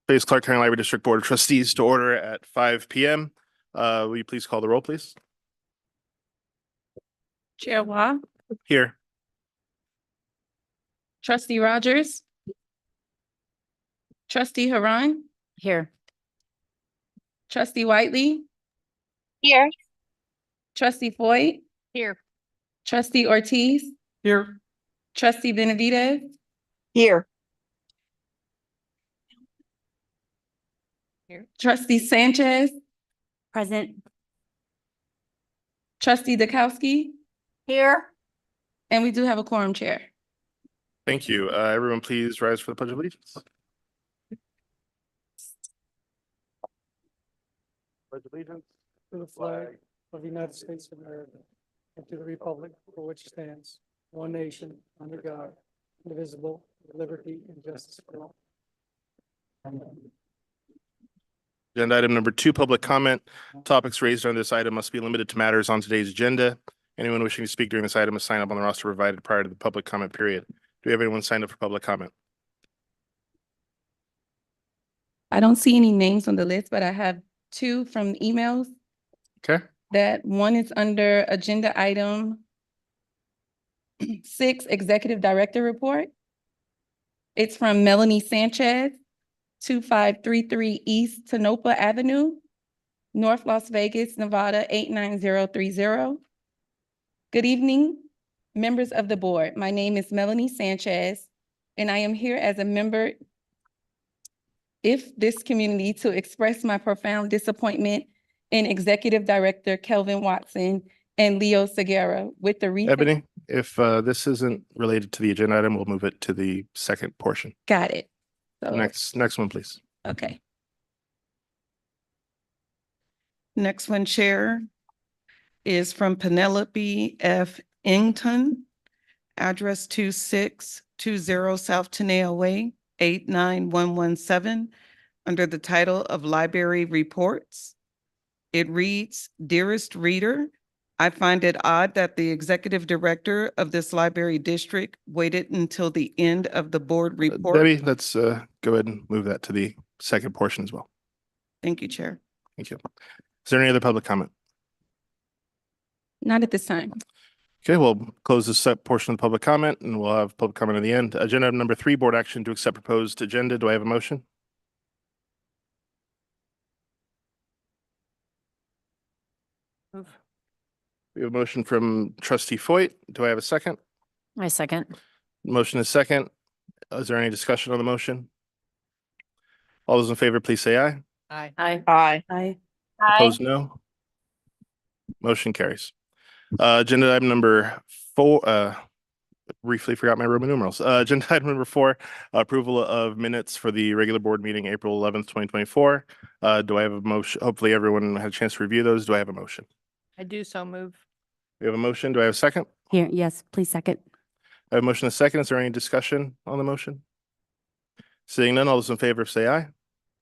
Place Clark County Library District Board of Trustees to order at 5 p.m. Will you please call the roll, please? Chair Wah, Here. Trustee Rogers, Trustee Haran, Here. Trustee Whiteley, Here. Trustee Foyt, Here. Trustee Ortiz, Here. Trustee Benavidez, Here. Trustee Sanchez, Present. Trustee Dukowski, Here. and we do have a quorum, Chair. Thank you. Everyone please rise for the Pledge of Allegiance. Pledge allegiance to the flag of the United States of America and to the republic for which it stands, one nation, under God, indivisible, with liberty and justice for all. Agenda item number 2, public comment. Topics raised on this item must be limited to matters on today's agenda. Anyone wishing to speak during this item must sign up on the roster provided prior to the public comment period. Do we have anyone signed up for public comment? I don't see any names on the list, but I have 2 from emails. Okay. That one is under agenda item 6, Executive Director Report. It's from Melanie Sanchez, 2533 East Tonopah Avenue, North Las Vegas, Nevada, 89030. Good evening, members of the board. My name is Melanie Sanchez, and I am here as a member of this community to express my profound disappointment in Executive Director Kelvin Watson and Leo Segura with the recent. Ebony, if this isn't related to the agenda item, we'll move it to the second portion. Got it. So, Next one, please. okay. Next one, Chair, is from Penelope F. Ington, address 2620 South Tenaya Way, 89117, under the title of Library Reports. It reads, "Dearest reader, I find it odd that the executive director of this library district waited until the end of the board report." Debbie, let's go ahead and move that to the second portion as well. Thank you, Chair. Thank you. Is there any other public comment? Not at this time. Okay, we'll close this portion of the public comment and we'll have public comment at the end. Agenda item number 3, board action to accept proposed agenda. Do I have a motion? Move. We have a motion from Trustee Foyt. Do I have a second? I second. Motion is second. Is there any discussion on the motion? All those in favor, please say aye. Aye. Aye. Aye. Opposed, no. Motion carries. Agenda item number 4, briefly forgot my Roman numerals. Agenda item number 4, approval of minutes for the regular board meeting, April 11th, 2024. Do I have a motion? Hopefully everyone had a chance to review those. Do I have a motion? I do so move. We have a motion. Do I have a second? Here, yes, please second. I have a motion and a second. Is there any discussion on the motion? Seeing none, all those in favor say aye.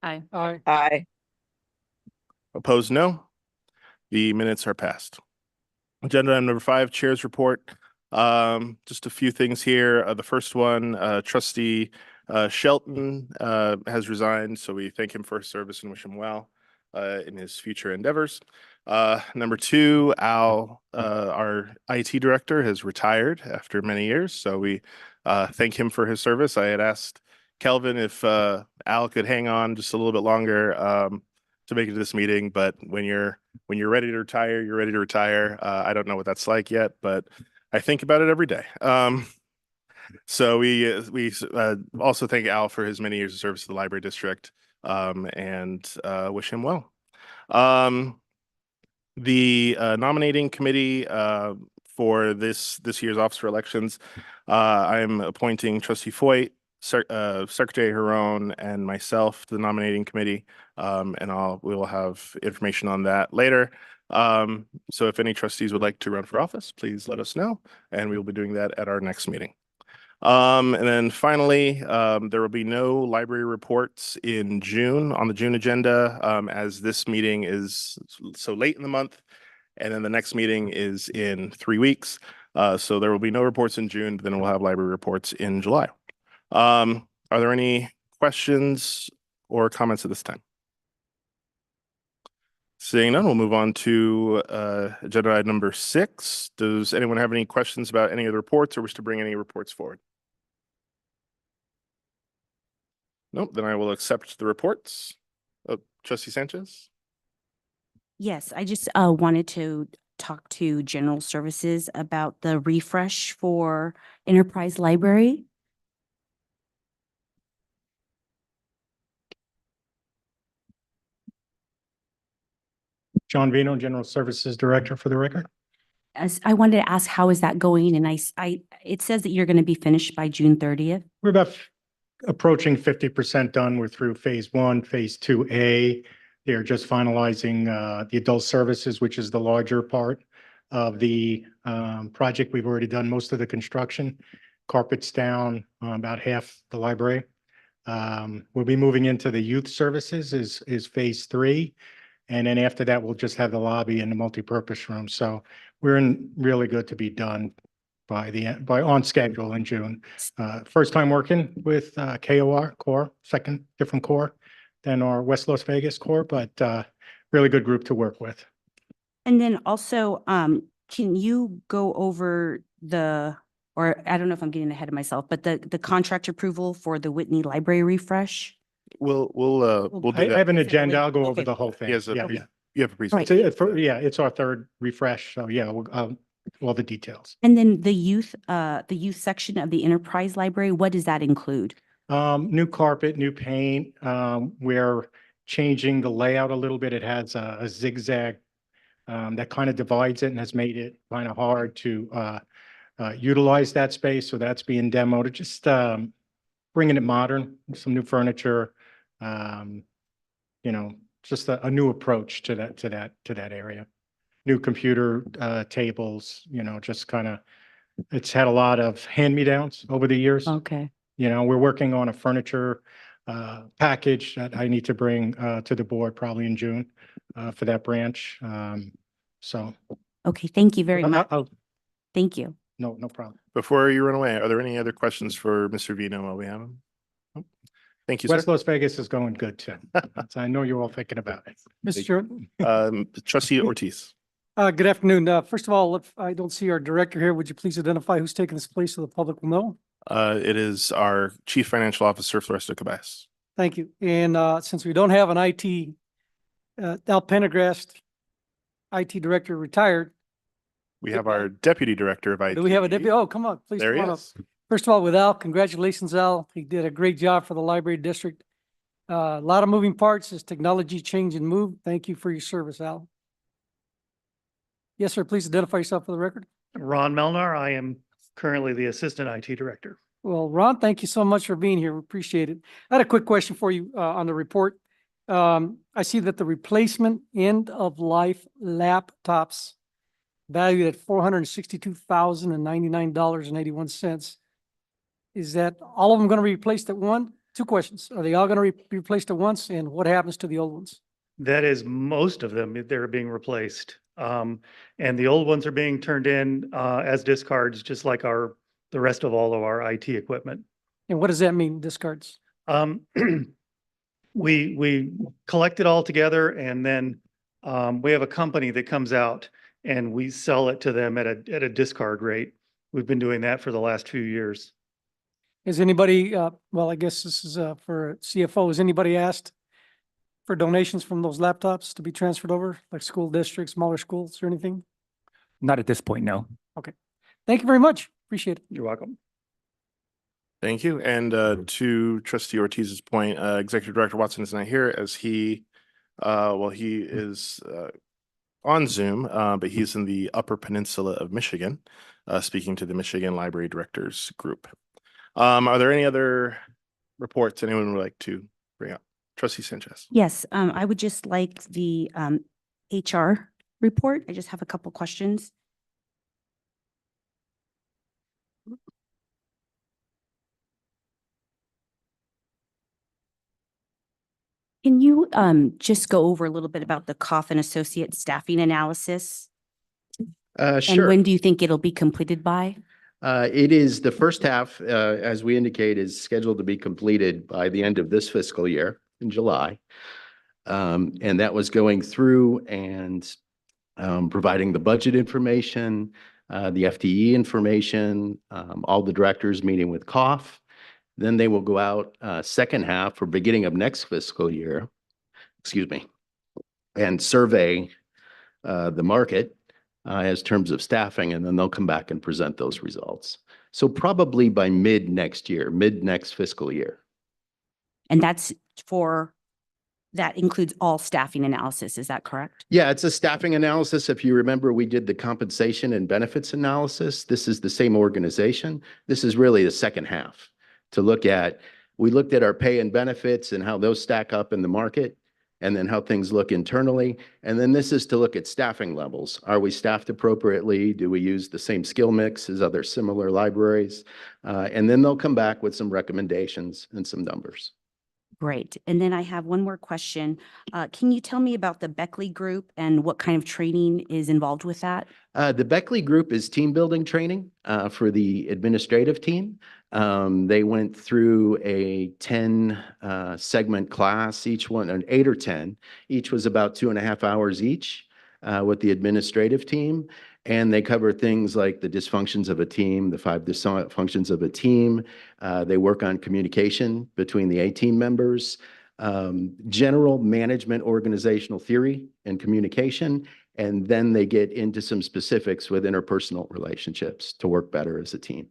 Aye. Aye. Aye. Opposed, no. The minutes are passed. Agenda item number 5, Chair's report. Just a few things here. The first one, Trustee Shelton has resigned, so we thank him for his service and wish him well in his future endeavors. Number 2, Al, our IT director, has retired after many years, so we thank him for his service. I had asked Kelvin if Al could hang on just a little bit longer to make it to this meeting, but when you're ready to retire, you're ready to retire. I don't know what that's like yet, but I think about it every day. So we also thank Al for his many years of service to the library district and wish him well. The nominating committee for this year's office for elections, I'm appointing Trustee Foyt, Secretary Haran, and myself to the nominating committee, and we will have information on that later. So if any trustees would like to run for office, please let us know, and we will be doing that at our next meeting. And then finally, there will be no library reports in June on the June agenda, as this meeting is so late in the month, and then the next meeting is in 3 weeks. So there will be no reports in June, but then we'll have library reports in July. Are there any questions or comments at this time? Seeing none, we'll move on to agenda item number 6. Does anyone have any questions about any of the reports or wish to bring any reports forward? Nope, then I will accept the reports. Trustee Sanchez? Yes, I just wanted to talk to General Services about the refresh for Enterprise Library. John Vino, General Services Director for the record. As I wanted to ask, how is that going? And it says that you're going to be finished by June 30th. We're about approaching 50% done. We're through phase 1, phase 2A. They're just finalizing the adult services, which is the larger part of the project. We've already done most of the construction. Carpets down, about half the library. We'll be moving into the youth services is phase 3. And then after that, we'll just have the lobby and the multipurpose room. So we're in really good to be done by on schedule in June. First time working with KOR core, second different core than our West Las Vegas core, but really good group to work with. And then also, can you go over or I don't know if I'm getting ahead of myself, but the contract approval for the Whitney Library refresh? We'll do I that. have an Is it agenda. late? I'll go over Okay. the whole thing. He has a- Yeah, You have a Right. presentation. it's our third refresh. So yeah, all the details. And then the youth section of the Enterprise Library, what does that include? New carpet, new paint. We're changing the layout a little bit. It has a zigzag that kind of divides it and has made it kind of hard to utilize that space. So that's being demoed. It's just bringing it modern, some new furniture. Just a new approach to that area. New computer tables. Just kind of. It's had a lot of hand-me-downs over the years. Okay. We're working on a furniture package that I need to bring to the board probably in June for that branch. So. Okay, thank you very much. Thank you. No problem. Before you run away, are there any other questions for Mr. Vino while we have him? Nope. Thank you, West sir. Las Vegas is going good too. So I know you're all thinking about it. Mr. Chairman, Trustee Ortiz. good afternoon. First of all, if I don't see our director here, would you please identify who's taking this place so the public will know? It is our Chief Financial Officer, Floresto Cabayas. Thank you. And since we don't have an IT, Al Pendergrast, IT Director retired, We have our Deputy Director of IT. do we have a deputy? Oh, come on, please There come he on up. is. First of all, with Al, congratulations, Al. He did a great job for the library district. A lot of moving parts as technology change and move. Thank you for your service, Al. Yes, sir. Please identify yourself for the record. Ron Melnar, I am currently the Assistant IT Director. Well, Ron, thank you so much for being here. We appreciate it. I had a quick question for you on the report. I see that the replacement end of life laptops valued at $462,099.81. Is that all of them going to be replaced at one? Two questions. Are they all going to be replaced at once? And what happens to the old ones? That is most of them, they're being replaced. And the old ones are being turned in as discards, just like the rest of all of our IT equipment. And what does that mean, discards? We collect it all together and then we have a company that comes out and we sell it to them at a discard rate. We've been doing that for the last few years. Has anybody, well, I guess this is for CFO, has anybody asked for donations from those laptops to be transferred over, like school districts, smaller schools or anything? Not at this point, no. Thank you very much. Appreciate it. You're welcome. Thank you. And to Trustee Ortiz's point, Executive Director Watson is not here as he is on Zoom, but he's in the Upper Peninsula of Michigan, speaking to the Michigan Library Directors Group. Are there any other reports anyone would like to bring up? Trustee Sanchez. Yes, I would just like the HR report. I just have a couple questions. Can you just go over a little bit about the Coffin Associate staffing analysis? And Sure. when do you think it'll be completed by? It is the first half, as we indicate, is scheduled to be completed by the end of this fiscal year. in July. And that was going through and providing the budget information, the FTE information, all the directors meeting with COF. Then they will go out second half or beginning of next fiscal year, excuse me, and survey the market as terms of staffing, and then they'll come back and present those results. So probably by mid next fiscal year. And that includes all staffing analysis, is that correct? Yeah, it's a staffing analysis. If you remember, we did the compensation and benefits analysis. This is the same organization. This is really the second half to look at. We looked at our pay and benefits and how those stack up in the market, and then how things look internally. And then this is to look at staffing levels. Are we staffed appropriately? Do we use the same skill mix as other similar libraries? And then they'll come back with some recommendations and some numbers. Great. And then I have one more question. Can you tell me about the Beckley Group and what kind of training is involved with that? The Beckley Group is team building training for the administrative team. They went through a 10 segment class, each one, an 8 or 10. Each was about 2.5 hours each with the administrative team. And they cover things like the dysfunctions of a team, the 5 dysfunctions of a team. They work on communication between the A team members, general management, organizational theory and communication. And then they get into some specifics with interpersonal relationships to work better as a team.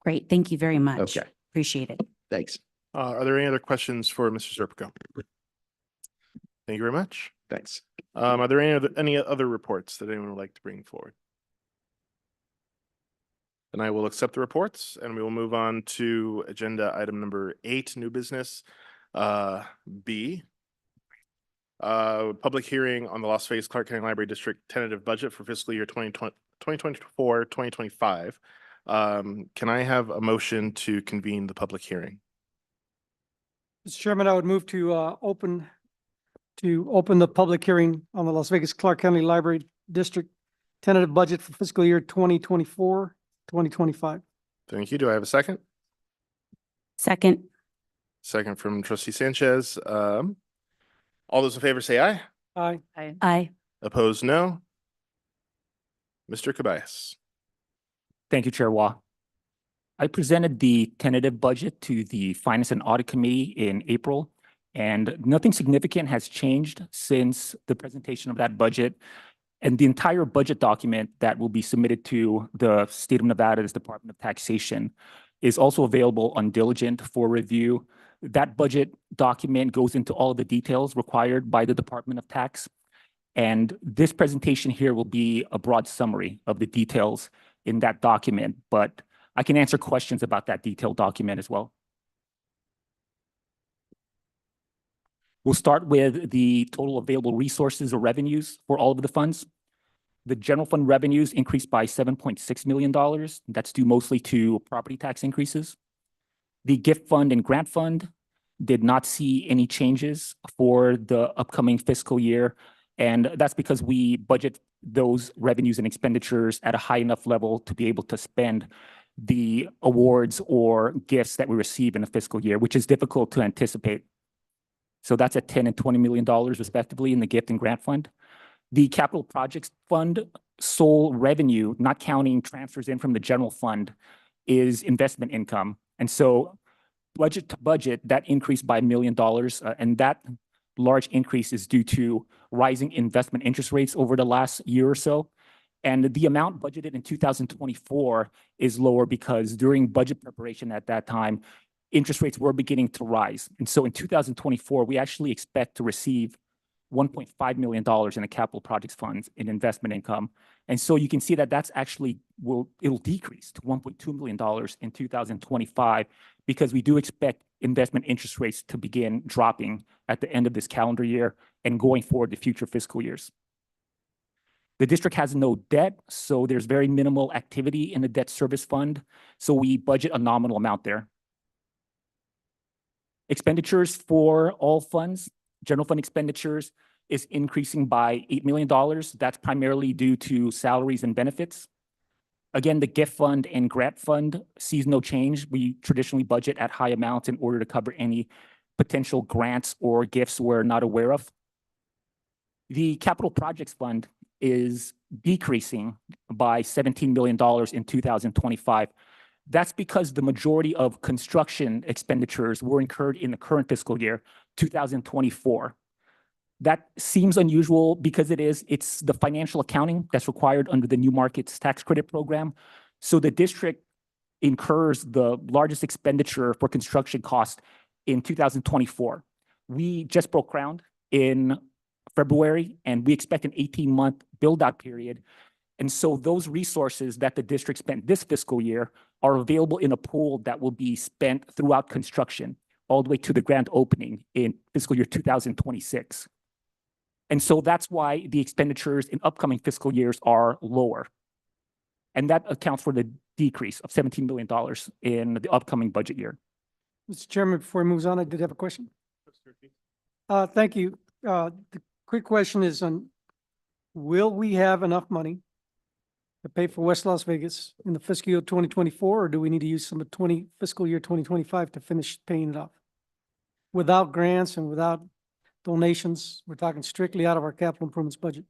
Great. Thank you very much. Okay. Appreciate it. Thanks. Are there any other questions for Mr. Zerpico? Thank you very much. Thanks. Are there any other reports that anyone would like to bring forward? Then I will accept the reports and we will move on to agenda item number 8, new business. B. Public hearing on the Las Vegas Clark County Library District tentative budget for fiscal year 2024-2025. Can I have a motion to convene the public hearing? Mr. Chairman, I would move to open the public hearing on the Las Vegas Clark County Library District tentative budget for fiscal year 2024-2025. Thank you. Do I have a second? Second. Second from Trustee Sanchez. All those in favor say aye. Aye. Aye. Opposed, no. Mr. Cabayas. Thank you, Chair Wah. I presented the tentative budget to the Finance and Audit Committee in April, and nothing significant has changed since the presentation of that budget. And the entire budget document that will be submitted to the State of Nevada's Department of Taxation is also available on Diligent for review. That budget document goes into all of the details required by the Department of Tax. And this presentation here will be a broad summary of the details in that document, but I can answer questions about that detailed document as well. We'll start with the total available resources or revenues for all of the funds. The general fund revenues increased by $7.6 million. That's due mostly to property tax increases. The gift fund and grant fund did not see any changes for the upcoming fiscal year. And that's because we budget those revenues and expenditures at a high enough level to be able to spend the awards or gifts that we receive in a fiscal year, which is difficult to anticipate. So that's at $10 and $20 million respectively in the gift and grant fund. The capital projects fund sole revenue, not counting transfers in from the general fund, is investment income. And so budget to budget, that increased by $1 million. And that large increase is due to rising investment interest rates over the last year or so. And the amount budgeted in 2024 is lower because during budget preparation at that time, interest rates were beginning to rise. And so in 2024, we actually expect to receive $1.5 million in the capital projects funds in investment income. And so you can see that that's actually it'll decrease to $1.2 million in 2025 because we do expect investment interest rates to begin dropping at the end of this calendar year and going forward to future fiscal years. The district has no debt, so there's very minimal activity in the debt service fund. So we budget a nominal amount there. Expenditures for all funds, general fund expenditures is increasing by $8 million. That's primarily due to salaries and benefits. Again, the gift fund and grant fund sees no change. We traditionally budget at high amounts in order to cover any potential grants or gifts we're not aware of. The capital projects fund is decreasing by $17 million in 2025. That's because the majority of construction expenditures were incurred in the current fiscal year, 2024. That seems unusual because it's the financial accounting that's required under the New Markets Tax Credit Program. So the district incurs the largest expenditure for construction costs in 2024. We just broke ground in February, and we expect an 18-month build-out period. And so those resources that the district spent this fiscal year are available in a pool that will be spent throughout construction, all the way to the grand opening in fiscal year 2026. And so that's why the expenditures in upcoming fiscal years are lower. And that accounts for the decrease of $17 million in the upcoming budget year. Mr. Chairman, before he moves on, I did have a question. Thank you. The quick question is on, will we have enough money to pay for West Las Vegas in the fiscal year 2024, or do we need to use some of fiscal year 2025 to finish paying it off? Without grants and without donations, we're talking strictly out of our capital improvements budget.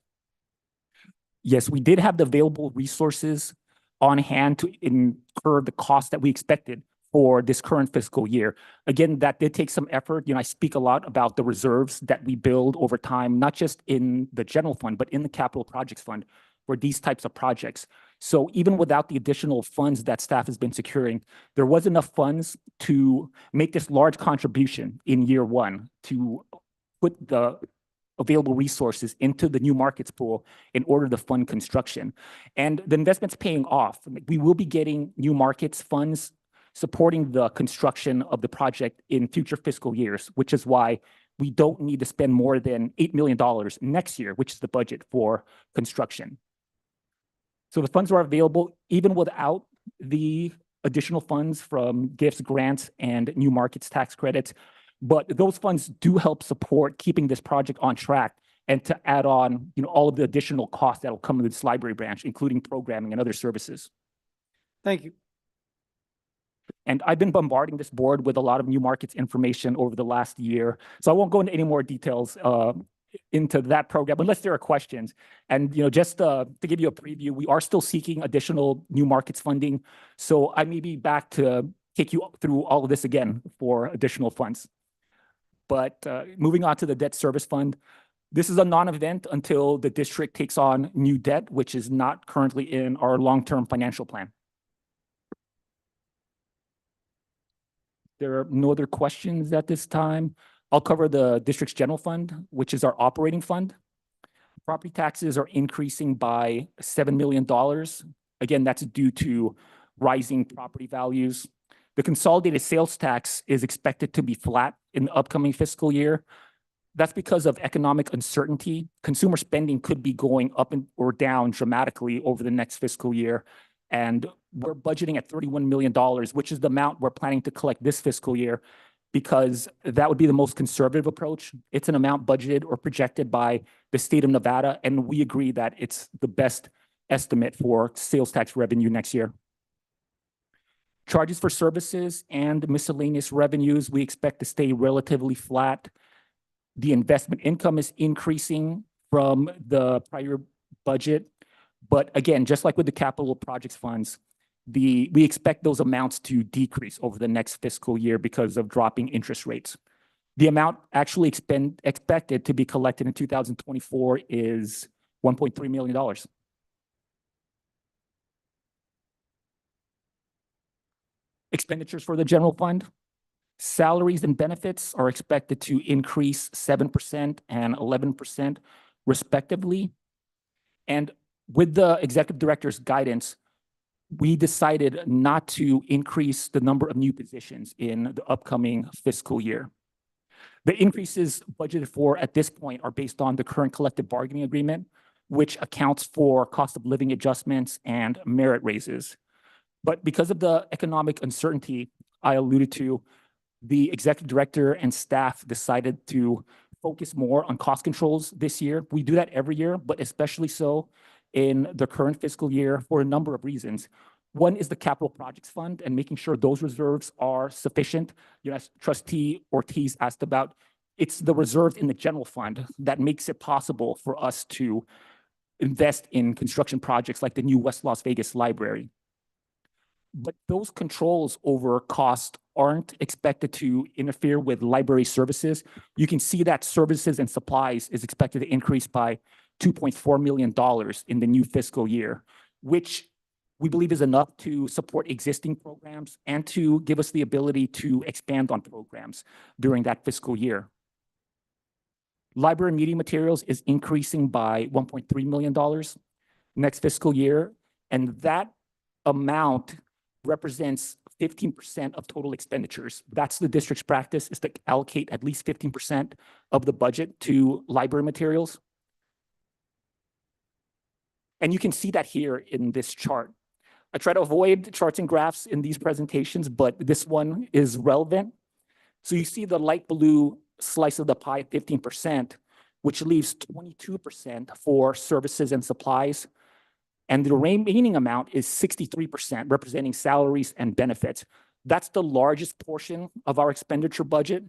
Yes, we did have the available resources on hand to incur the cost that we expected for this current fiscal year. Again, that did take some effort. I speak a lot about the reserves that we build over time, not just in the general fund, but in the capital projects fund for these types of projects. So even without the additional funds that staff has been securing, there was enough funds to make this large contribution in year one to put the available resources into the new markets pool in order to fund construction. And the investment's paying off. We will be getting new markets funds supporting the construction of the project in future fiscal years, which is why we don't need to spend more than $8 million next year, which is the budget for construction. So the funds are available even without the additional funds from gifts, grants, and new markets tax credits. But those funds do help support keeping this project on track and to add on, all of the additional costs that will come with this library branch, including programming and other services. Thank you. And I've been bombarding this board with a lot of new markets information over the last year. So I won't go into any more details into that program unless there are questions. And just to give you a preview, we are still seeking additional new markets funding. So I may be back to take you through all of this again for additional funds. But moving on to the debt service fund, this is a non-event until the district takes on new debt, which is not currently in our long-term financial plan. There are no other questions at this time. I'll cover the district's general fund, which is our operating fund. Property taxes are increasing by $7 million. Again, that's due to rising property values. The consolidated sales tax is expected to be flat in the upcoming fiscal year. That's because of economic uncertainty. Consumer spending could be going up or down dramatically over the next fiscal year. And we're budgeting at $31 million, which is the amount we're planning to collect this fiscal year, because that would be the most conservative approach. It's an amount budgeted or projected by the state of Nevada, and we agree that it's the best estimate for sales tax revenue next year. Charges for services and miscellaneous revenues, we expect to stay relatively flat. The investment income is increasing from the prior budget. But again, just like with the capital projects funds, we expect those amounts to decrease over the next fiscal year because of dropping interest rates. The amount actually expected to be collected in 2024 is $1.3 million. Expenditures for the general fund. Salaries and benefits are expected to increase 7% and 11% respectively. And with the executive director's guidance, we decided not to increase the number of new positions in the upcoming fiscal year. The increases budgeted for at this point are based on the current collective bargaining agreement, which accounts for cost of living adjustments and merit raises. But because of the economic uncertainty I alluded to, the executive director and staff decided to focus more on cost controls this year. We do that every year, but especially so in the current fiscal year for a number of reasons. One is the capital projects fund and making sure those reserves are sufficient. You know, as Trustee Ortiz asked about, it's the reserve in the general fund that makes it possible for us to invest in construction projects like the new West Las Vegas Library. But those controls over cost aren't expected to interfere with library services. You can see that services and supplies is expected to increase by $2.4 million in the new fiscal year, which we believe is enough to support existing programs and to give us the ability to expand on programs during that fiscal year. Library meeting materials is increasing by $1.3 million next fiscal year, and that amount represents 15% of total expenditures. That's the district's practice, is to allocate at least 15% of the budget to library materials. And you can see that here in this chart. I try to avoid charts and graphs in these presentations, but this one is relevant. So you see the light blue slice of the pie, 15%, which leaves 22% for services and supplies. And the remaining amount is 63%, representing salaries and benefits. That's the largest portion of our expenditure budget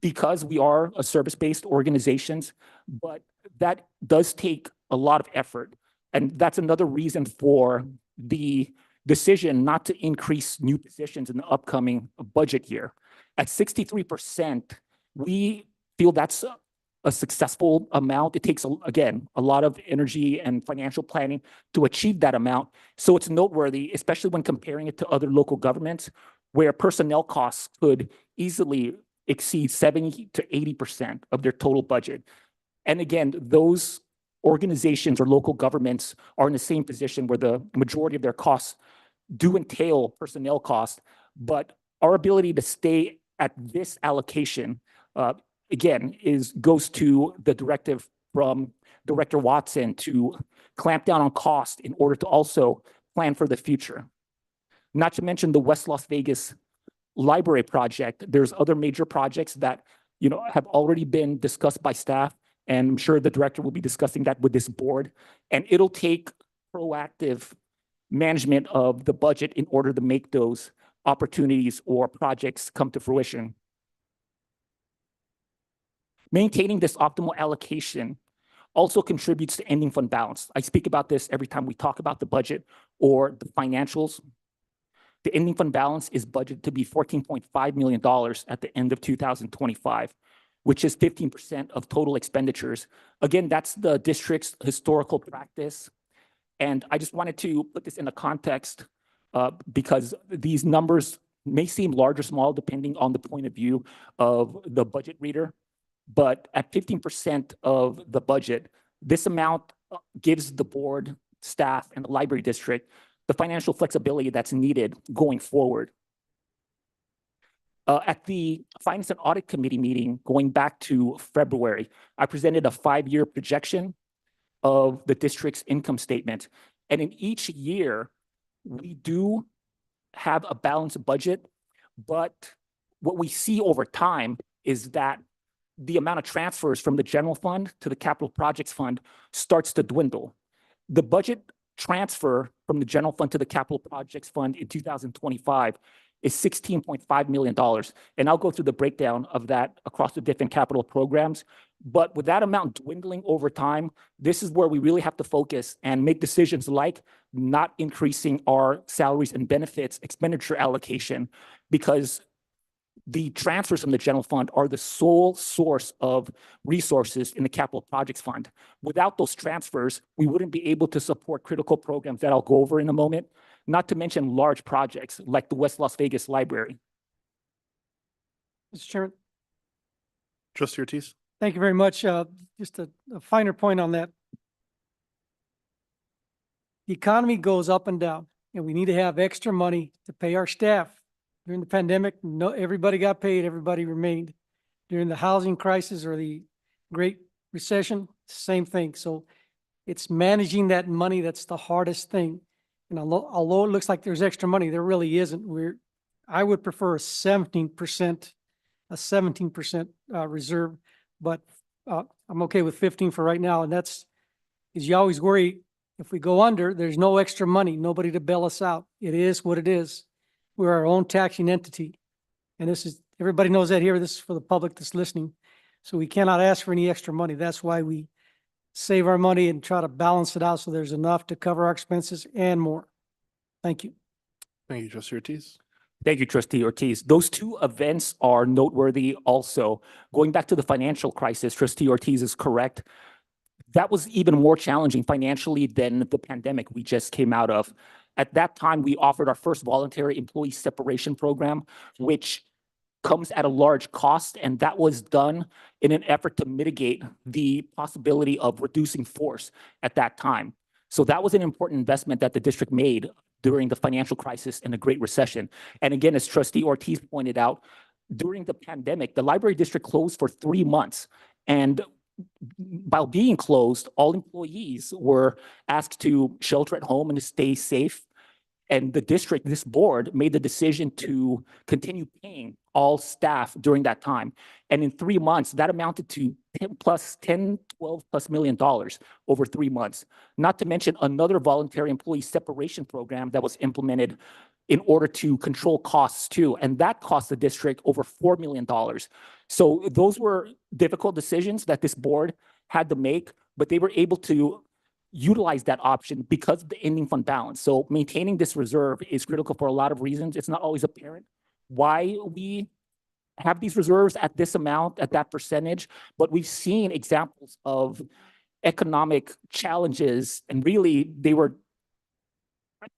because we are a service-based organizations, but that does take a lot of effort. And that's another reason for the decision not to increase new positions in the upcoming budget year. At 63%, we feel that's a successful amount. It takes, again, a lot of energy and financial planning to achieve that amount. So it's noteworthy, especially when comparing it to other local governments, where personnel costs could easily exceed 70 to 80% of their total budget. And again, those organizations or local governments are in the same position where the majority of their costs do entail personnel costs, but our ability to stay at this allocation again, goes to the directive from Director Watson to clamp down on cost in order to also plan for the future. Not to mention the West Las Vegas Library project. There's other major projects that, you know, have already been discussed by staff, and I'm sure the director will be discussing that with this board. And it'll take proactive management of the budget in order to make those opportunities or projects come to fruition. Maintaining this optimal allocation also contributes to ending fund balance. I speak about this every time we talk about the budget or the financials. The ending fund balance is budgeted to be $14.5 million at the end of 2025, which is 15% of total expenditures. Again, that's the district's historical practice. And I just wanted to put this in a context because these numbers may seem large or small depending on the point of view of the budget reader. But at 15% of the budget, this amount gives the board, staff, and the library district the financial flexibility that's needed going forward. At the Finance and Audit Committee meeting going back to February, I presented a 5-year projection of the district's income statement. And in each year, we do have a balanced budget, but what we see over time is that the amount of transfers from the general fund to the capital projects fund starts to dwindle. The budget transfer from the general fund to the capital projects fund in 2025 is $16.5 million. And I'll go through the breakdown of that across the different capital programs. But with that amount dwindling over time, this is where we really have to focus and make decisions like not increasing our salaries and benefits expenditure allocation, because the transfers from the general fund are the sole source of resources in the capital projects fund. Without those transfers, we wouldn't be able to support critical programs that I'll go over in a moment, not to mention large projects like the West Las Vegas Library. Mr. Chairman, Trustee Ortiz? thank you very much. Just a finer point on that. The economy goes up and down, and we need to have extra money to pay our staff. During the pandemic, everybody got paid, everybody remained. During the housing crisis or the Great Recession, same thing. So it's managing that money that's the hardest thing. And although it looks like there's extra money, there really isn't. I would prefer a 17% reserve, but I'm okay with 15 for right now. And that's because you always worry, If we go under, there's no extra money, nobody to bail us out. It is what it is. We're our own taxing entity. And this is, everybody knows that here. This is for the public that's listening. So we cannot ask for any extra money. That's why we save our money and try to balance it out so there's enough to cover our expenses and more. Thank you. Thank you, Trustee Ortiz. Thank you, Trustee Ortiz. Those two events are noteworthy also. Going back to the financial crisis, Trustee Ortiz is correct. That was even more challenging financially than the pandemic we just came out of. At that time, we offered our first voluntary employee separation program, which comes at a large cost, and that was done in an effort to mitigate the possibility of reducing force at that time. So that was an important investment that the district made during the financial crisis and the Great Recession. And again, as Trustee Ortiz pointed out, during the pandemic, the library district closed for 3 months. And while being closed, all employees were asked to shelter at home and to stay safe. And the district, this board, made the decision to continue paying all staff during that time. And in 3 months, that amounted to 12+ million dollars over 3 months. Not to mention another voluntary employee separation program that was implemented in order to control costs too. And that cost the district over $4 million. So those were difficult decisions that this board had to make, but they were able to utilize that option because of the ending fund balance. So maintaining this reserve is critical for a lot of reasons. It's not always apparent why we have these reserves at this amount, at that percentage, but we've seen examples of economic challenges, and really they were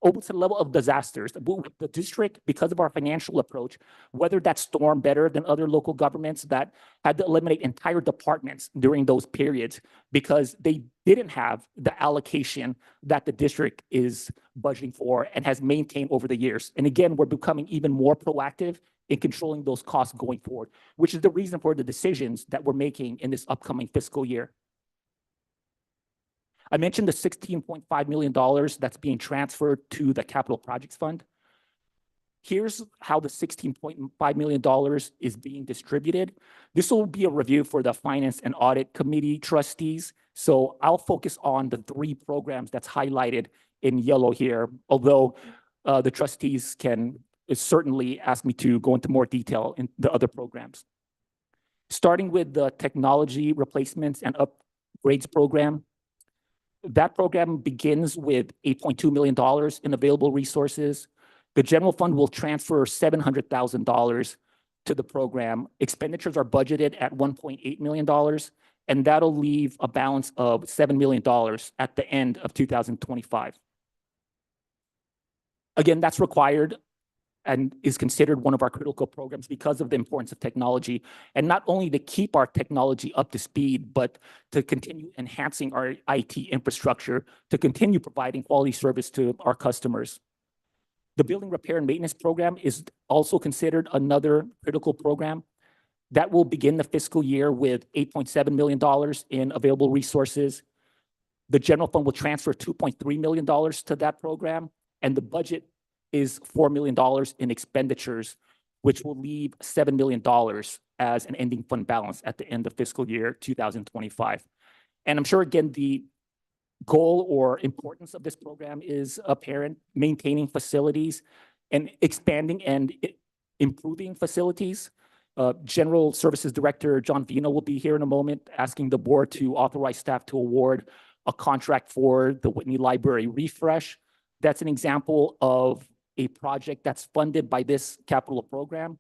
almost to the level of disasters. The district, because of our financial approach, weathered that storm better than other local governments that had to eliminate entire departments during those periods because they didn't have the allocation that the district is budgeting for and has maintained over the years. And again, we're becoming even more proactive in controlling those costs going forward, which is the reason for the decisions that we're making in this upcoming fiscal year. I mentioned the $16.5 million that's being transferred to the Capital Projects Fund. Here's how the $16.5 million is being distributed. This will be a review for the Finance and Audit Committee trustees. So I'll focus on the 3 programs that's highlighted in yellow here, although the trustees can certainly ask me to go into more detail in the other programs. Starting with the Technology Replacements and Upgrades Program. That program begins with $8.2 million in available resources. The general fund will transfer $700,000 to the program. Expenditures are budgeted at $1.8 million, and that'll leave a balance of $7 million at the end of 2025. Again, that's required and is considered one of our critical programs because of the importance of technology, and not only to keep our technology up to speed, but to continue enhancing our IT infrastructure, to continue providing quality service to our customers. The Building Repair and Maintenance Program is also considered another critical program that will begin the fiscal year with $8.7 million in available resources. The general fund will transfer $2.3 million to that program, and the budget is $4 million in expenditures, which will leave $7 million as an ending fund balance at the end of fiscal year 2025. And I'm sure, again, the goal or importance of this program is apparent: maintaining facilities and expanding and improving facilities. General Services Director John Vino will be here in a moment, asking the board to authorize staff to award a contract for the Whitney Library refresh. That's an example of a project that's funded by this capital program.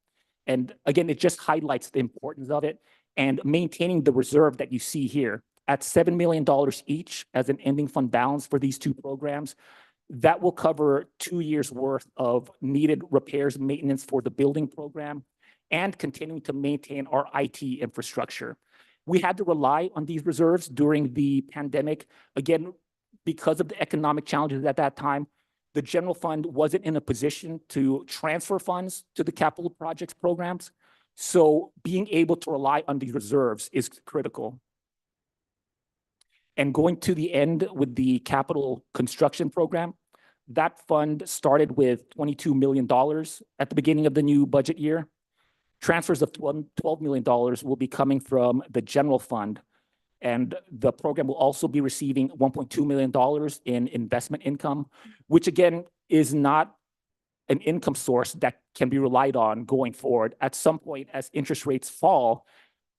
And again, it just highlights the importance of it and maintaining the reserve that you see here at $7 million each as an ending fund balance for these 2 programs. That will cover 2 years worth of needed repairs and maintenance for the building program and continuing to maintain our IT infrastructure. We had to rely on these reserves during the pandemic. Again, because of the economic challenges at that time, the general fund wasn't in a position to transfer funds to the capital projects programs. So being able to rely on these reserves is critical. And going to the end with the capital construction program, that fund started with $22 million at the beginning of the new budget year. Transfers of $12 million will be coming from the general fund. And the program will also be receiving $1.2 million in investment income, which again is not an income source that can be relied on going forward. At some point, as interest rates fall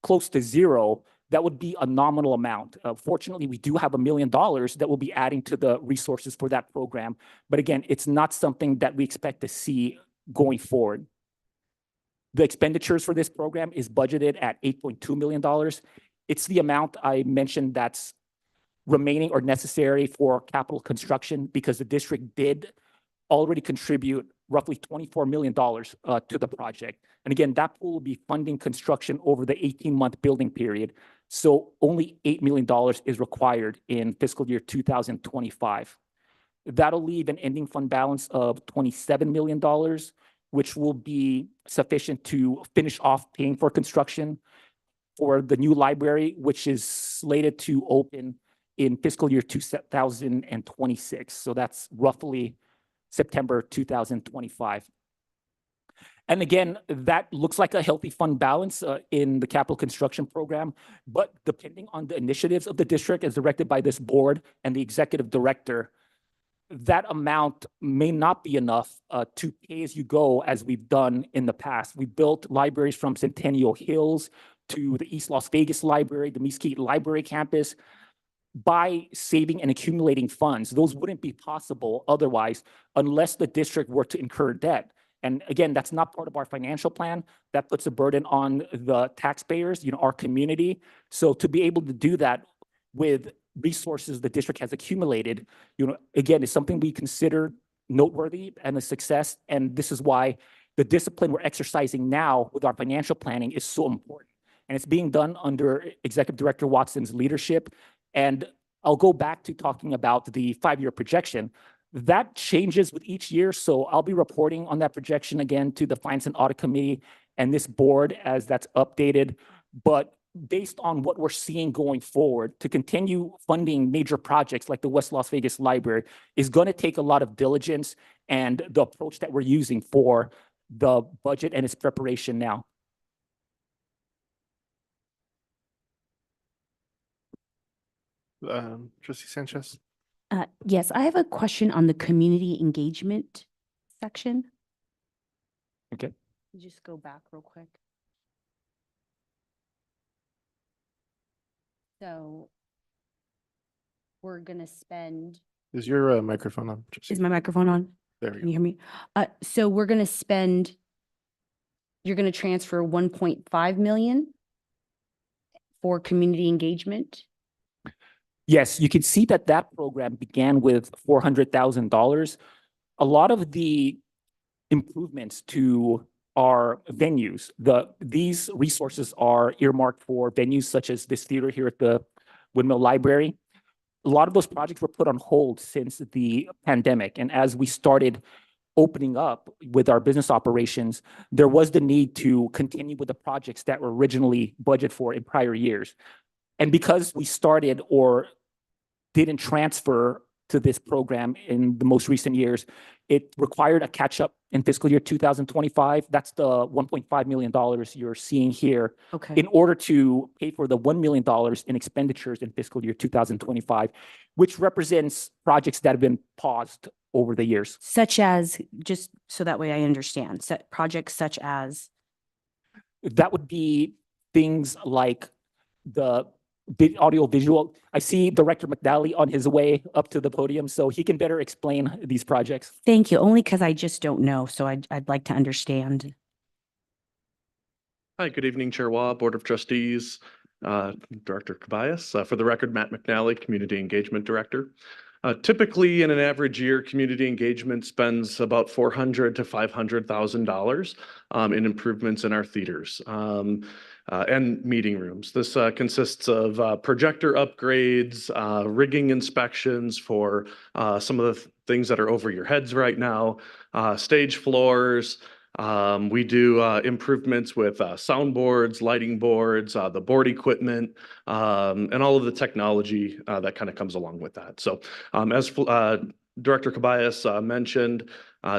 close to zero, that would be a nominal amount. Fortunately, we do have $1 million that will be adding to the resources for that program. But again, it's not something that we expect to see going forward. The expenditures for this program is budgeted at $8.2 million. It's the amount I mentioned that's remaining or necessary for capital construction because the district did already contribute roughly $24 million to the project. And again, that pool will be funding construction over the 18-month building period. So only $8 million is required in fiscal year 2025. That'll leave an ending fund balance of $27 million, which will be sufficient to finish off paying for construction for the new library, which is slated to open in fiscal year 2026. So that's roughly September 2025. And again, that looks like a healthy fund balance in the capital construction program, but depending on the initiatives of the district as directed by this board and the executive director, that amount may not be enough to pay as you go as we've done in the past. We built libraries from Centennial Hills to the East Las Vegas Library, the Mesquite Library Campus, by saving and accumulating funds. Those wouldn't be possible otherwise unless the district were to incur debt. And again, that's not part of our financial plan. That puts a burden on the taxpayers, our community. So to be able to do that with resources the district has accumulated, again, is something we consider noteworthy and a success. And this is why the discipline we're exercising now with our financial planning is so important. And it's being done under Executive Director Watson's leadership. And I'll go back to talking about the 5-year projection. That changes with each year. So I'll be reporting on that projection again to the Finance and Audit Committee and this board as that's updated. But based on what we're seeing going forward, to continue funding major projects like the West Las Vegas Library is going to take a lot of diligence and the approach that we're using for the budget and its preparation now. Trustee Sanchez? Yes, I have a question on the community engagement section. Okay. Just go back real quick. So we're going to spend, Is your microphone on? Trustee? is my microphone on? There we Can go. you hear me? So we're going to spend, you're going to transfer 1.5 million for community engagement. Yes, you can see that that program began with $400,000. A lot of the improvements to our venues, these resources are earmarked for venues such as this theater here at the Windmill Library. A lot of those projects were put on hold since the pandemic. And as we started opening up with our business operations, there was the need to continue with the projects that were originally budgeted for in prior years. And because we started or didn't transfer to this program in the most recent years, it required a catch up in fiscal year 2025. That's the $1.5 million you're seeing here. Okay. In order to pay for the $1 million in expenditures in fiscal year 2025, which represents projects that have been paused over the years. Such as, just so that way I understand, projects such as? That would be things like the audio visual. I see Director McNally on his way up to the podium, so he can better explain these projects. Thank you, only because I just don't know, so I'd like to understand. Hi, good evening, Chair Waugh, Board of Trustees, Director Cabayas. For the record, Matt McNally, Community Engagement Director. Typically, in an average year, community engagement spends about $400,000 to $500,000 in improvements in our theaters and meeting rooms. This consists of projector upgrades, rigging inspections for some of the things that are over your heads right now, stage floors. We do improvements with soundboards, lighting boards, the board equipment, and all of the technology that kind of comes along with that. So as Director Cabayas mentioned,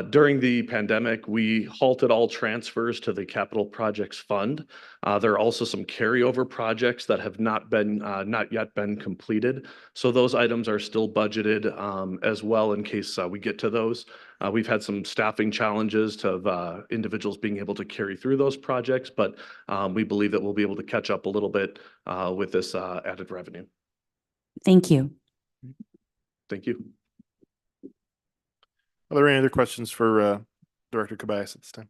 during the pandemic, we halted all transfers to the Capital Projects Fund. There are also some carryover projects that have not yet been completed. So those items are still budgeted as well in case we get to those. We've had some staffing challenges to individuals being able to carry through those projects, but we believe that we'll be able to catch up a little bit with this added revenue. Thank you. Thank you. Are there any other questions for Director Cabayas at this time?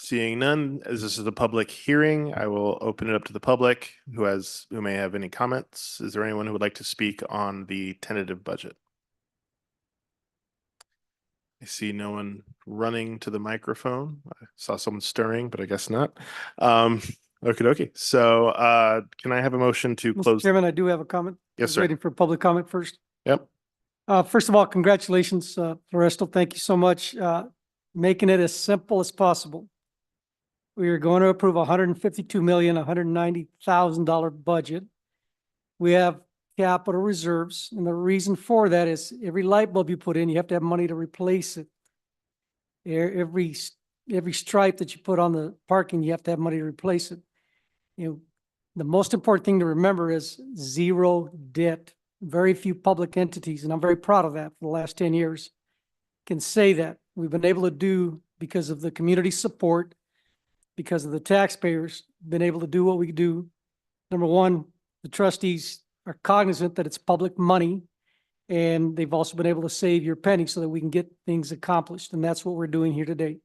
Seeing none, as this is a public hearing, I will open it up to the public who may have any comments. Is there anyone who would like to speak on the tentative budget? I see no one running to the microphone. I saw someone stirring, but I guess not. Okie dokie. So can I have a motion to Mr. close? Chairman, I do have a comment. Yes, I was sir. waiting for public comment first. Yep. First of all, congratulations, Floresto. Thank you so much. Making it as simple as possible. We are going to approve $152,190,000 budget. We have capital reserves, and the reason for that is every light bulb you put in, you have to have money to replace it. Every stripe that you put on the parking, you have to have money to replace it. You know, the most important thing to remember is zero debt. Very few public entities, and I'm very proud of that for the last 10 years, can say that. We've been able to do, because of the community support, because of the taxpayers, been able to do what we do. Number one, the trustees are cognizant that it's public money, and they've also been able to save your penny so that we can get things accomplished, and that's what we're doing here today.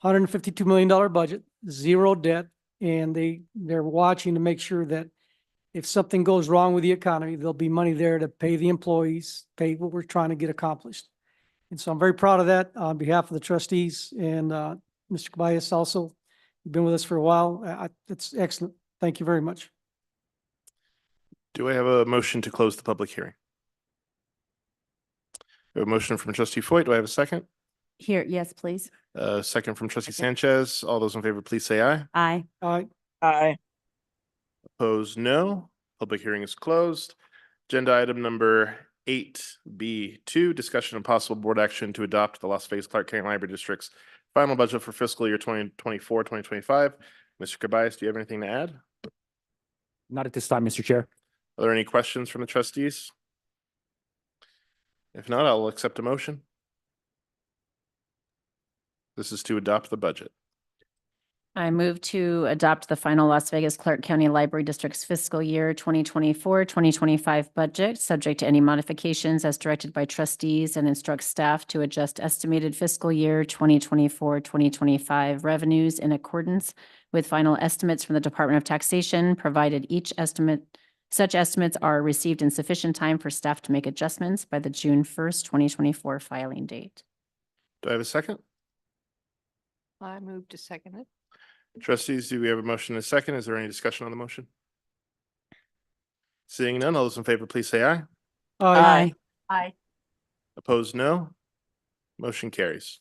$152 million budget, zero debt, and they're watching to make sure that if something goes wrong with the economy, there'll be money there to pay the employees, pay what we're trying to get accomplished. And so I'm very proud of that on behalf of the trustees, and Mr. Cabayas also, you've been with us for a while. It's excellent. Thank you very much. Do I have a motion to close the public hearing? We have a motion from Trustee Foyt. Do I have a second? Here, yes, please. Second from Trustee Sanchez. All those in favor, please say aye. Aye. Aye. Opposed, no. Public hearing is closed. Agenda item number 8B2, discussion of possible board action to adopt the Las Vegas Clark County Library District's final budget for fiscal year 2024, 2025. Mr. Cabayas, do you have anything to add? Not at this time, Mr. Chair. Are there any questions from the trustees? If not, I'll accept a motion. This is to adopt the budget. I move to adopt the final Las Vegas Clark County Library District's fiscal year 2024, 2025 budget, subject to any modifications as directed by trustees, and instruct staff to adjust estimated fiscal year 2024, 2025 revenues in accordance with final estimates from the Department of Taxation, provided such estimates are received in sufficient time for staff to make adjustments by the June 1st, 2024 filing date. Do I have a second? I move to second it. Trustees, do we have a motion and a second? Is there any discussion on the motion? Seeing none, all those in favor, please say aye. Aye. Aye. Opposed, no. Motion carries.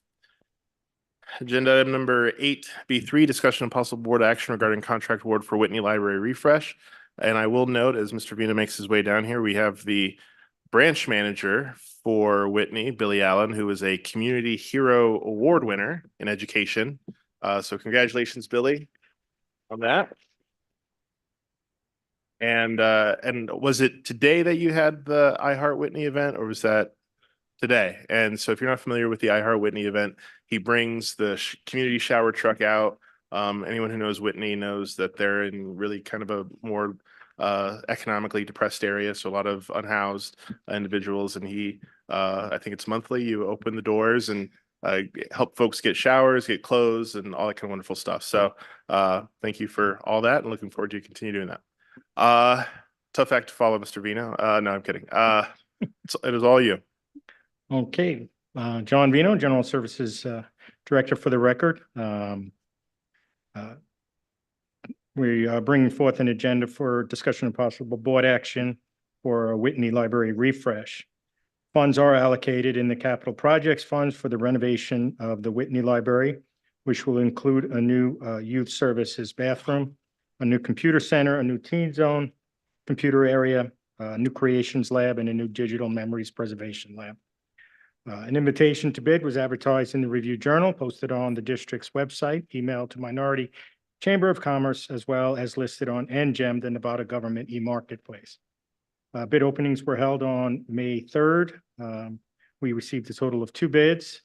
Agenda item number 8B3, discussion of possible board action regarding contract award for Whitney Library refresh. And I will note, as Mr. Vina makes his way down here, we have the branch manager for Whitney, Billy Allen, who is a Community Hero Award winner in education. So congratulations, Billy, on that. And was it today that you had the I Heart Whitney event, or was that today? And so if you're not familiar with the I Heart Whitney event, he brings the community shower truck out. Anyone who knows Whitney knows that they're in really kind of a more economically depressed area, so a lot of unhoused individuals. And he, I think it's monthly, you open the doors and help folks get showers, get clothes, and all that kind of wonderful stuff. So thank you for all that, and looking forward to continue doing that. Tough act to follow, Mr. Vino. No, I'm kidding. It is all you. Okay, John Vino, General Services Director for the record. We are bringing forth an agenda for discussion of possible board action for a Whitney Library refresh. Funds are allocated in the capital projects funds for the renovation of the Whitney Library, which will include a new youth services bathroom, a new computer center, a new teen zone, computer area, a new creations lab, and a new digital memories preservation lab. An invitation to bid was advertised in the Review Journal, posted on the district's website, emailed to Minority Chamber of Commerce, as well as listed on NGEM, the Nevada Government e-Marketplace. Bid openings were held on May 3rd. We received a total of 2 bids.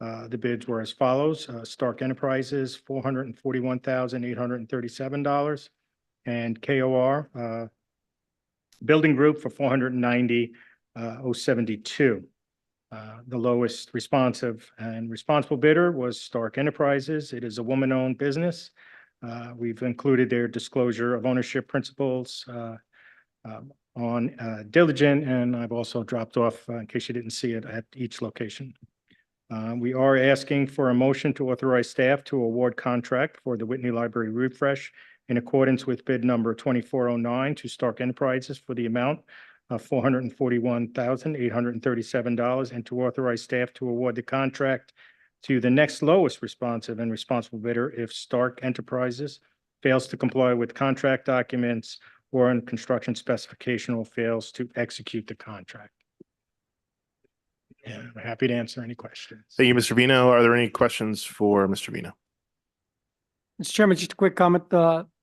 The bids were as follows: Stark Enterprises, $441,837, and KOR Building Group for $490,072. The lowest responsive and responsible bidder was Stark Enterprises. It is a woman-owned business. We've included their disclosure of ownership principles on Diligent, and I've also dropped off, in case you didn't see it, at each location. We are asking for a motion to authorize staff to award contract for the Whitney Library refresh in accordance with bid number 2409 to Stark Enterprises for the amount of $441,837, and to authorize staff to award the contract to the next lowest responsive and responsible bidder if Stark Enterprises fails to comply with contract documents or in construction specification or fails to execute the contract. And I'm happy to answer any questions. Thank you, Mr. Vino. Are there any questions for Mr. Vino? Mr. Chairman, just a quick comment.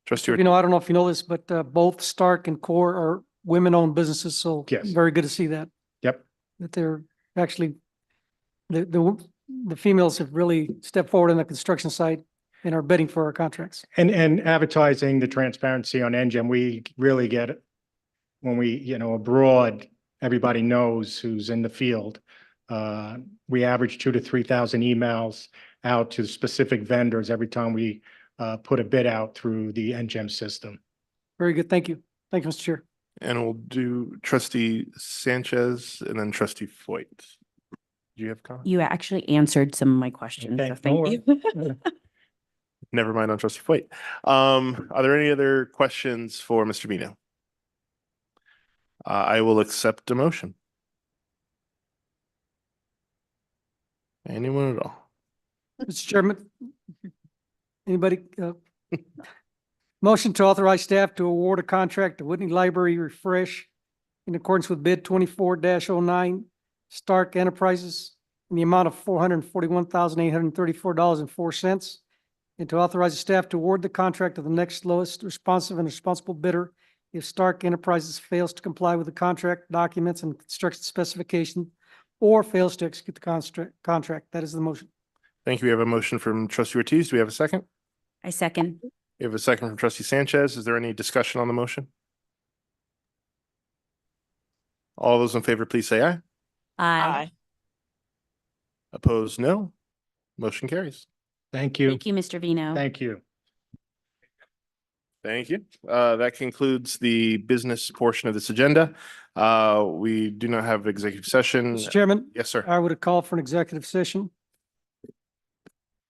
Trustee, You know, I don't know if you know this, but both Stark and Core are women-owned businesses, so Yes. very good to see that. Yep. That they're actually, the females have really stepped forward on the construction site and are bidding for our contracts. And advertising the transparency on NGEM, we really get it when we, abroad, everybody knows who's in the field. We average 2,000 to 3,000 emails out to specific vendors every time we put a bid out through the NGEM system. Very good. Thank you. Thank you, Mr. Chair. and we'll do Trustee Sanchez and then Trustee Foyt. Do you have comment? You actually answered some of my questions, Okay, so no thank you. Never mind on Trustee Foyt. Are there any other questions for Mr. Vino? I will accept a motion. Anyone at all? Mr. Chairman, anybody? Motion to authorize staff to award a contract to Whitney Library refresh in accordance with bid 24-09 Stark Enterprises in the amount of $441,834.04, and to authorize the staff to award the contract to the next lowest responsive and responsible bidder if Stark Enterprises fails to comply with the contract documents and construction specification or fails to execute the contract. That is the motion. Thank you. We have a motion from Trustee Ortiz. Do we have a second? I second. We have a second from Trustee Sanchez. Is there any discussion on the motion? All those in favor, please say aye. Aye. Opposed, no. Motion carries. Thank you. Thank you, Mr. Vino. Thank you. Thank you. That concludes the business portion of this agenda. We do not have executive session. Mr. Chairman, Yes, sir. I would have called for an executive session.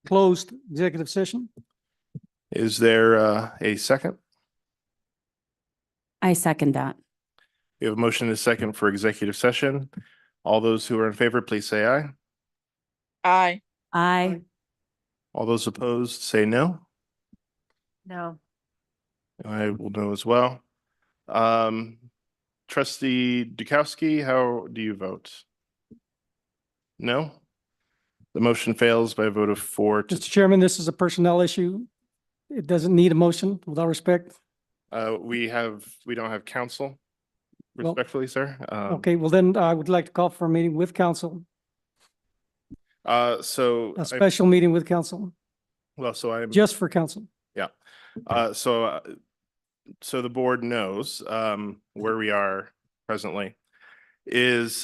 Closed executive session. Is there a second? I second that. We have a motion and a second for executive session. All those who are in favor, please say aye. Aye. Aye. All those opposed, say no. No. I will know as well. Trustee Dukowski, how do you vote? No? The motion fails by a vote of 4 to Mr. Chairman, this is a personnel issue. It doesn't need a motion, with all respect. we don't have counsel, Well, respectfully, sir. Okay, well then I would like to call for a meeting with council, So, a special meeting with council, so I'm, just for council. so the board knows, where we are presently is,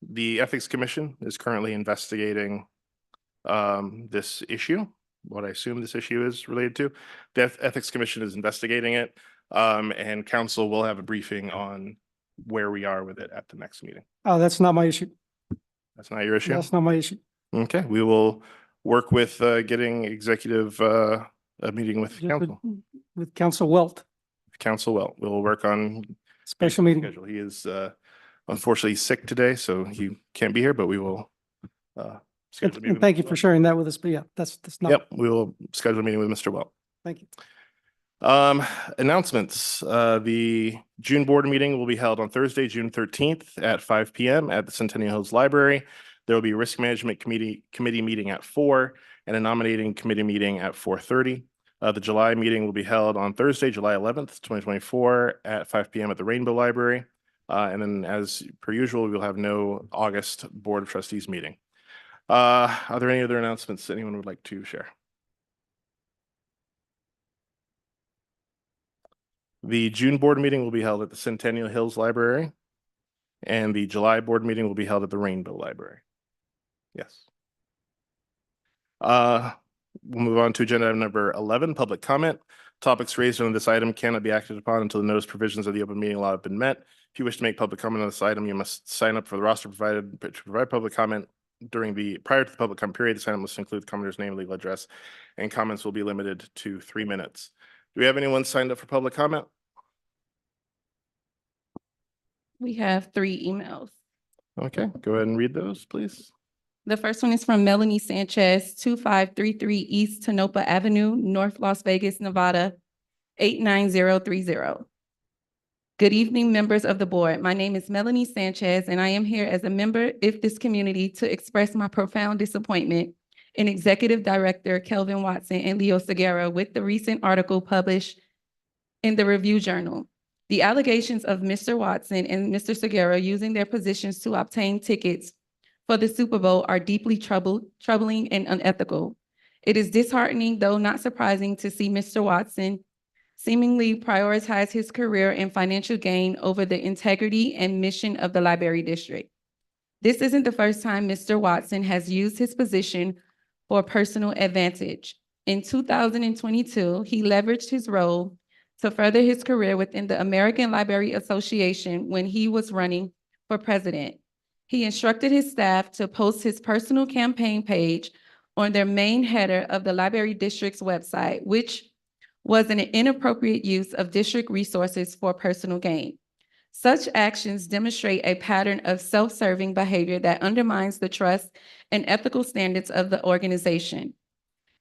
the Ethics Commission is currently investigating, this issue. What I assume this issue is related to. The Ethics Commission is investigating it, and council will have a briefing on where we are with it at the next meeting. Oh, that's not my issue. That's not your issue? That's not my issue. Okay, we will work with, getting executive, a meeting with Just council. with Council Welt, Council will, we'll work on special meeting. schedule. He is, unfortunately sick today, so he can't be here, but we will, schedule a meeting And with thank you Mr. for Welch. sharing that with us, but yeah, that's not. Yep, we will schedule a meeting with Mr. Welch. Thank you. Announcements. The June board meeting will be held on Thursday, June 13th at 5 p.m. at the Centennial Hills Library. There will be a risk management committee meeting at 4 and a nominating committee meeting at 4:30. The July meeting will be held on Thursday, July 11th, 2024 at 5 p.m. at the Rainbow Library. And then as per usual, we'll have no August Board of Trustees meeting. Are there any other announcements anyone would like to share? The June board meeting will be held at the Centennial Hills Library, and the July board meeting will be held at the Rainbow Library. Yes. We'll move on to agenda item number 11, public comment. Topics raised on this item cannot be acted upon until the notice provisions of the open meeting law have been met. If you wish to make public comment on this item, you must sign up for the roster provided to provide public comment prior to the public comment period. This item must include the commenter's name, legal address, and comments will be limited to 3 minutes. Do we have anyone signed up for public comment? We have 3 emails. Okay, go ahead and read those, please. The first one is from Melanie Sanchez, 2533 East Tonopah Avenue, North Las Vegas, Nevada, 89030. Good evening, members of the board. My name is Melanie Sanchez, and I am here as a member of this community to express my profound disappointment in Executive Director Kelvin Watson and Leo Segura with the recent article published in the Review Journal. The allegations of Mr. Watson and Mr. Segura using their positions to obtain tickets for the Super Bowl are deeply troubling and unethical. It is disheartening, though not surprising, to see Mr. Watson seemingly prioritize his career and financial gain over the integrity and mission of the library district. This isn't the first time Mr. Watson has used his position for personal advantage. In 2022, he leveraged his role to further his career within the American Library Association when he was running for president. He instructed his staff to post his personal campaign page on their main header of the library district's website, which was an inappropriate use of district resources for personal gain. Such actions demonstrate a pattern of self-serving behavior that undermines the trust and ethical standards of the organization.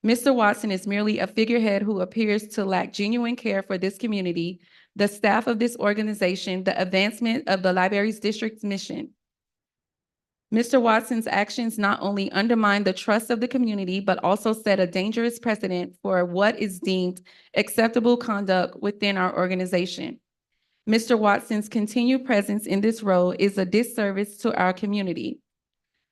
Mr. Watson is merely a figurehead who appears to lack genuine care for this community, the staff of this organization, the advancement of the library's district's mission. Mr. Watson's actions not only undermine the trust of the community, but also set a dangerous precedent for what is deemed acceptable conduct within our organization. Mr. Watson's continued presence in this role is a disservice to our community.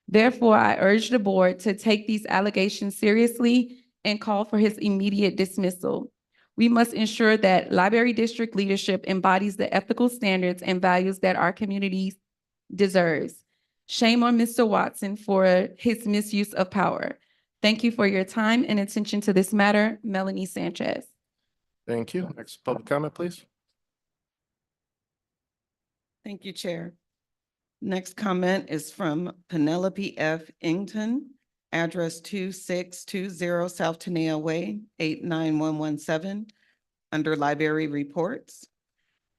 Therefore, I urge the board to take these allegations seriously and call for his immediate dismissal. We must ensure that library district leadership embodies the ethical standards and values that our community deserves. Shame on Mr. Watson for his misuse of power. Thank you for your time and attention to this matter. Melanie Sanchez. Thank you. Next public comment, please. Thank you, Chair. Next comment is from Penelope F. Ington, address 2620 South Tenaya Way, 89117, under Library Reports.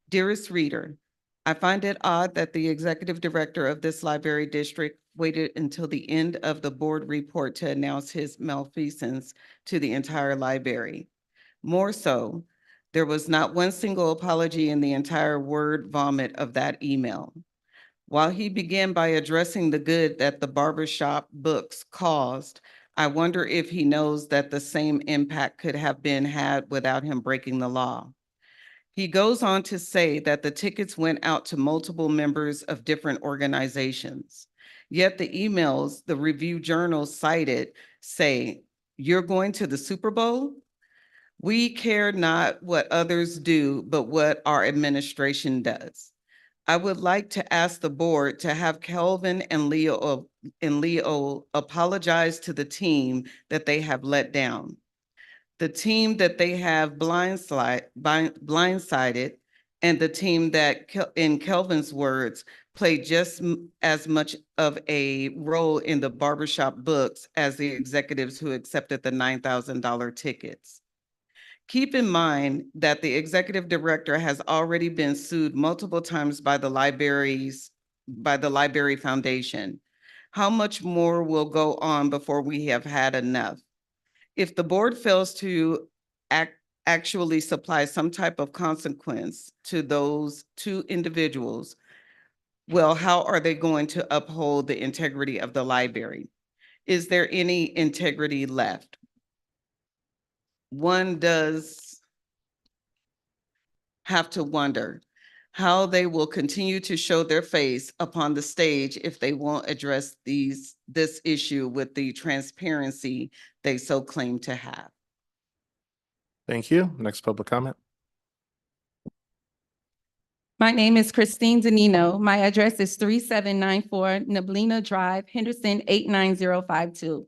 Dearest reader, I find it odd that the executive director of this library district waited until the end of the board report to announce his malfeasance to the entire library. More so, there was not one single apology in the entire word vomit of that email. While he began by addressing the good that the barbershop books caused, I wonder if he knows that the same impact could have been had without him breaking the law. He goes on to say that the tickets went out to multiple members of different organizations. Yet the emails the Review Journal cited say, "You're going to the Super Bowl? We care not what others do, but what our administration does." I would like to ask the board to have Kelvin and Leo apologize to the team that they have let down. The team that they have blindsided, and the team that, in Kelvin's words, played just as much of a role in the barbershop books as the executives who accepted the $9,000 tickets. Keep in mind that the executive director has already been sued multiple times by the Library Foundation. How much more will go on before we have had enough? If the board fails to act actually supply some type of consequence to those two individuals, well, how are they going to uphold the integrity of the library? Is there any integrity left? One does have to wonder how they will continue to show their face upon the stage if they won't address this issue with the transparency they so claim to have. Thank you. Next public comment. My name is Christine Danino. My address is 3794 Neblina Drive, Henderson 89052.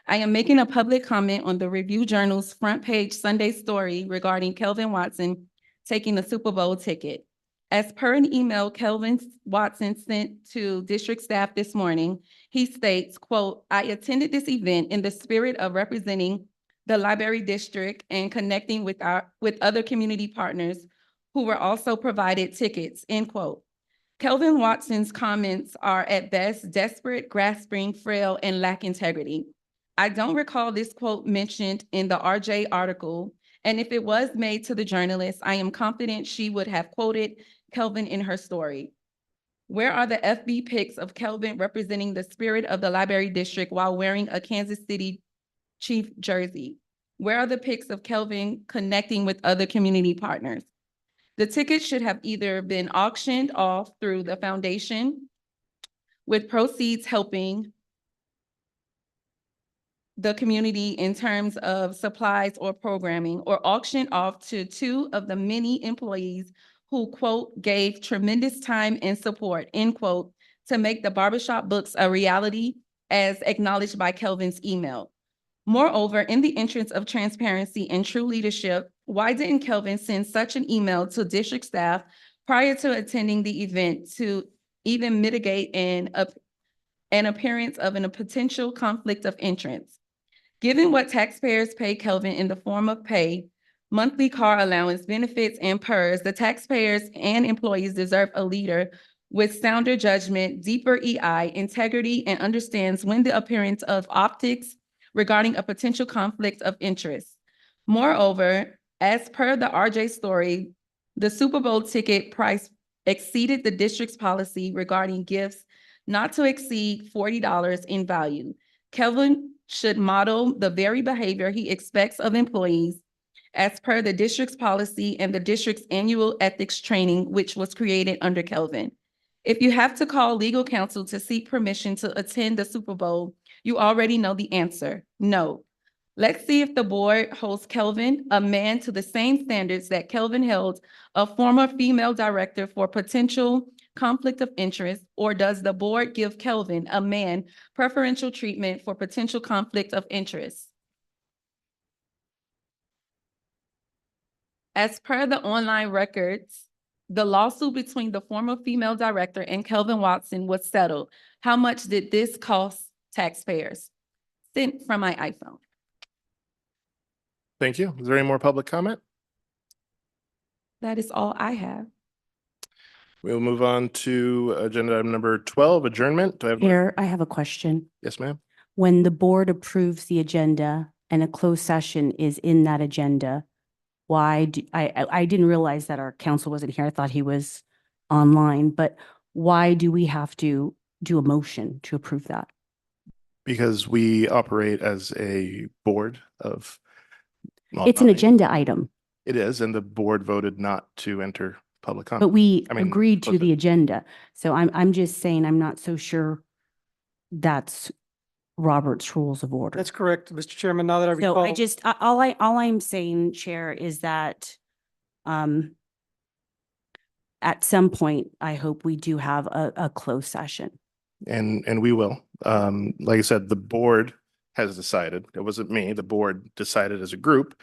I am making a public comment on the Review Journal's front page Sunday story regarding Kelvin Watson taking the Super Bowl ticket. As per an email Kelvin Watson sent to district staff this morning, he states, quote, "I attended this event in the spirit of representing the library district and connecting with other community partners who were also provided tickets," end quote. Kelvin Watson's comments are at best desperate, grasping, frail, and lack integrity. I don't recall this quote mentioned in the RJ article, and if it was made to the journalist, I am confident she would have quoted Kelvin in her story. Where are the FB pics of Kelvin representing the spirit of the library district while wearing a Kansas City Chief jersey? Where are the pics of Kelvin connecting with other community partners? The tickets should have either been auctioned off through the foundation, with proceeds helping the community in terms of supplies or programming, or auctioned off to two of the many employees who, quote, "gave tremendous time and support," end quote, to make the barbershop books a reality, as acknowledged by Kelvin's email. Moreover, in the interest of transparency and true leadership, why didn't Kelvin send such an email to district staff prior to attending the event to even mitigate an appearance of a potential conflict of interest? Given what taxpayers pay Kelvin in the form of pay, monthly car allowance, benefits, and PERS, the taxpayers and employees deserve a leader with sounder judgment, deeper EI, integrity, and understands when the appearance of optics regarding a potential conflict of interest. Moreover, as per the RJ story, the Super Bowl ticket price exceeded the district's policy regarding gifts not to exceed $40 in value. Kelvin should model the very behavior he expects of employees as per the district's policy and the district's annual ethics training, which was created under Kelvin. If you have to call legal counsel to seek permission to attend the Super Bowl, you already know the answer: no. Let's see if the board holds Kelvin, a man, to the same standards that Kelvin held a former female director for potential conflict of interest, or does the board give Kelvin, a man, preferential treatment for potential conflict of interest? As per the online records, the lawsuit between the former female director and Kelvin Watson was settled. How much did this cost taxpayers? Sent from my iPhone. Thank you. Is there any more public comment? That is all I have. We'll move on to agenda item number 12, adjournment. Do I have? Chair, I have a question. Yes, ma'am. When the board approves the agenda and a closed session is in that agenda, why do, I didn't realize that our counsel wasn't here. I thought he was online, but why do we have to do a motion to approve that? Because we operate as a board of. It's an agenda item, It is, and the board voted not to enter public comment. but we I mean, agreed to close the it. agenda. So I'm just saying, I'm not so sure that's Robert's Rules of Order. That's correct, Mr. Chairman. Now that I So recall. I just, all I'm saying, Chair, is that at some point, I hope we do have a closed session. And we will. Like I said, the board has decided, it wasn't me, the board decided as a group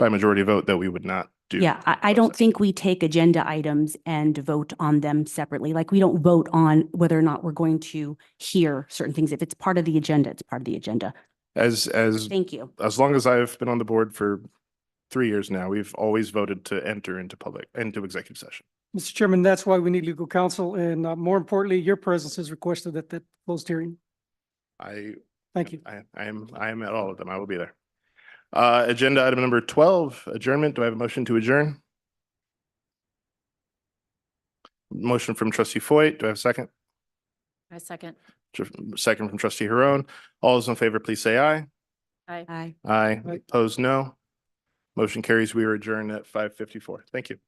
by majority vote that we would not do. Yeah, I closed don't session. think we take agenda items and vote on them separately. Like, we don't vote on whether or not we're going to hear certain things. If it's part of the agenda, it's part of the agenda. As Thank you. long as I've been on the board for 3 years now, we've always voted to enter into executive session. Mr. Chairman, that's why we need legal counsel, and more importantly, your presence is requested at that closed hearing. I Thank you. am at all of them. I will be there. Agenda item number 12, adjournment. Do I have a motion to adjourn? Motion from trustee Foyt. Do I have a second? I second. Second from trustee Huron. All those in favor, please say aye. Aye. Aye. Aye. Aye. Opposed, no. Motion carries. We are adjourned at 5:54. Thank you.